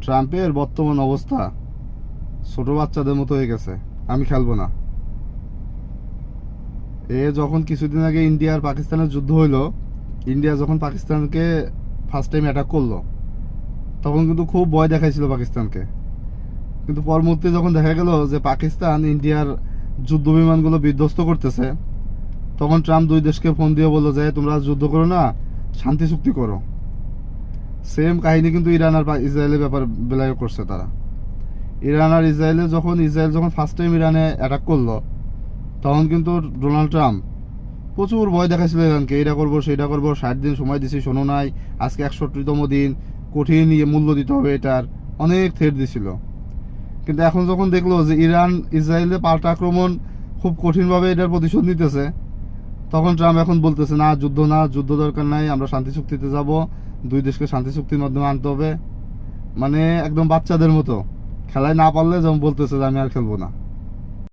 ট্রাম্পের বর্তমান অবস্থা ছোট বাচ্চাদের মতো হয়ে গেছে। আমি খেলবো না। যখন কিছুদিন আগে ইন্ডিয়া আর পাকিস্তানের যুদ্ধ হইলো, ইন্ডিয়া যখন পাকিস্তানকে ফার্স্ট টাইম অ্যাটাক করলো, তখন কিন্তু খুব ভয় দেখাইছিল পাকিস্তানকে। কিন্তু পর মুহূর্তে যখন দেখা গেল যে পাকিস্তান ইন্ডিয়ার যুদ্ধ বিমানগুলো বিধ্বস্ত করতেছে, তখন ট্রাম্প দুই দেশকে ফোন দিয়ে বললো যে তোমরা যুদ্ধ করো না, শান্তি চুক্তি করো। সেম কাহিনী কিন্তু ইরান আর ইসরায়েলের বেলায় করছে তারা। ইরান আর ইসরায়েল যখন ফার্স্ট টাইম ইরানে অ্যাটাক করলো, তখন কিন্তু ডোনাল্ড ট্রাম্প প্রচুর ভয় দেখাচ্ছিল ইরানকে, এটা করবো সেটা করবো, 60 দিন সময় দিছি, শোনো নাই, আজকে 61তম দিন, কঠিন মূল্য দিতে হবে, এটার অনেক থ্রেট দিছিল। কিন্তু এখন যখন দেখলো যে ইরান ইসরায়েলের পাল্টা আক্রমণ খুব কঠিনভাবে এটার প্রতিশোধ নিতেছে, তখন ট্রাম্প এখন বলতেছে না, যুদ্ধ দরকার নাই, আমরা শান্তি চুক্তিতে যাব, দুই দেশকে শান্তি চুক্তির মাধ্যমে আনতে হবে। মানে একদম বাচ্চাদের মতো খেলায় না পারলে যেমন বলতেছে যে আমি আর খেলবো না।